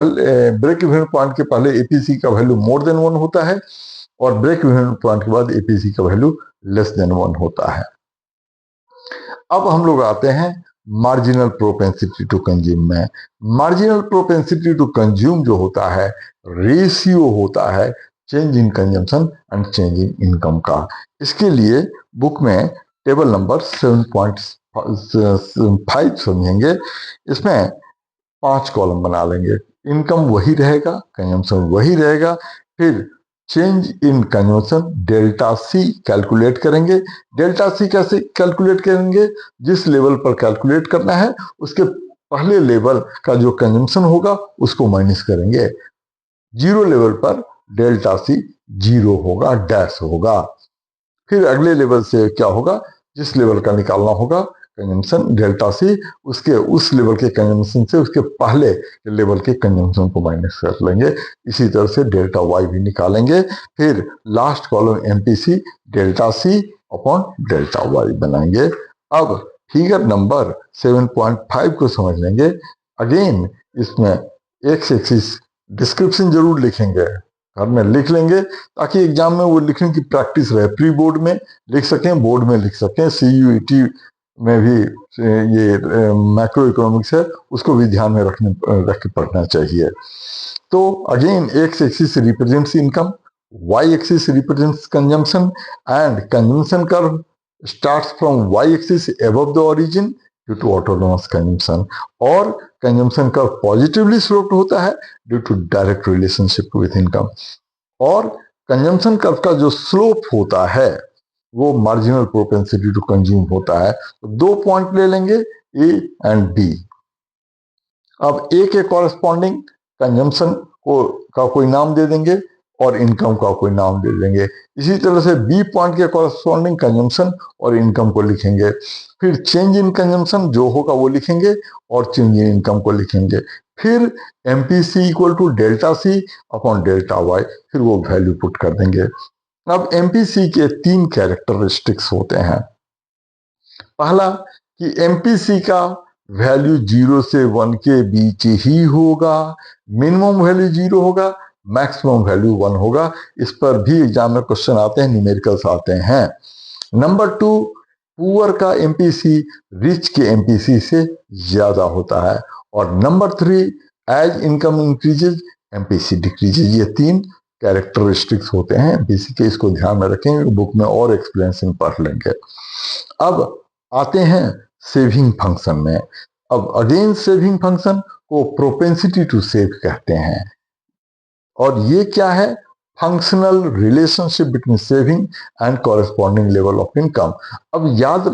Break even point के पहले APC का वैल्यू मोर देन 1 होता है और ब्रेक इवन पॉइंट के बाद एपीसी का वैल्यू लेस देन 1 होता है। अब हम लोग आते हैं मार्जिनल प्रोपेंसिटी टू कंज्यूम में। मार्जिनल प्रोपेंसिटी टू कंज्यूम जो होता है रेशियो होता है change in consumption and change in income का। इसके लिए बुक में टेबल नंबर 7.5 समझेंगे। इसमें 5 कॉलम बना लेंगे। इनकम वही रहेगा, कंजम्पशन वही रहेगा, फिर change in consumption delta C calculate करेंगे। डेल्टा सी कैसे कैलकुलेट करेंगे? जिस लेवल पर कैलकुलेट करना है उसके पहले लेवल का जो कंजम्पशन होगा उसको माइनस करेंगे। जीरो लेवल पर डेल्टा सी जीरो होगा, डैश होगा। फिर अगले लेवल से क्या होगा? जिस लेवल का निकालना होगा कंजम्पशन डेल्टा सी, उसके उस लेवल के कंजम्पशन से उसके पहले लेवल के कंजम्पशन को माइनस कर लेंगे। इसी तरह से डेल्टा वाई भी निकालेंगे। फिर last column MPC delta C upon delta Y बनाएंगे। अब फिगर नंबर 7.5 को समझ लेंगे। अगेन इसमें एक्स एक्सिस डिस्क्रिप्शन जरूर लिखेंगे, घर में लिख लेंगे ताकि एग्जाम में वो लिखने की प्रैक्टिस रहे। प्री बोर्ड में लिख सकें, बोर्ड में लिख सकें, सीयूईटी में भी ये मैक्रो इकोनॉमिक्स है उसको भी ध्यान में रख के पढ़ना चाहिए। तो again X axis represents income, Y axis represents consumption and consumption curve starts from y-axis above the origin due to autonomous consumption और कंजम्पशन कर्व पॉजिटिवली स्लोप्ड होता है due to direct relationship with income. और consumption curve का जो slope होता है वो marginal propensity to consume होता है। तो 2 पॉइंट ले लेंगे ए एंड बी। अब ए के कॉरेस्पॉन्डिंग कंजम्पशन को का कोई नाम दे देंगे और इनकम का कोई नाम दे देंगे। इसी तरह से बी पॉइंट के कॉरेस्पॉन्डिंग कंजम्पशन और इनकम को लिखेंगे। फिर चेंज इन कंजम्पशन जो होगा वो लिखेंगे और चेंज इन इनकम को लिखेंगे। फिर MPC equal to delta C upon delta Y, फिर वो वैल्यू पुट कर देंगे। अब एमपीसी के 3 कैरेक्टरिस्टिक्स होते हैं। पहला कि एमपीसी का वैल्यू 0 से 1 के बीच ही होगा, मिनिमम वैल्यू 0 होगा, मैक्सिमम वैल्यू 1 होगा। इस पर भी एग्जाम में क्वेश्चन आते हैं, न्यूमेरिकल्स आते हैं। नंबर 2, पुअर का एमपीसी रिच के एमपीसी से ज्यादा होता है। और number 3, as income increases MPC decreases. ये 3 कैरेक्टरिस्टिक्स होते हैं एमपीसी के, इसको ध्यान में रखेंगे, बुक में और एक्सप्लेनेशन पढ़ लेंगे। अब आते हैं सेविंग फंक्शन में। अब अगेन सेविंग फंक्शन को प्रोपेंसिटी टू सेव कहते हैं। और ये क्या है? Functional relationship between saving and corresponding level of income. अब याद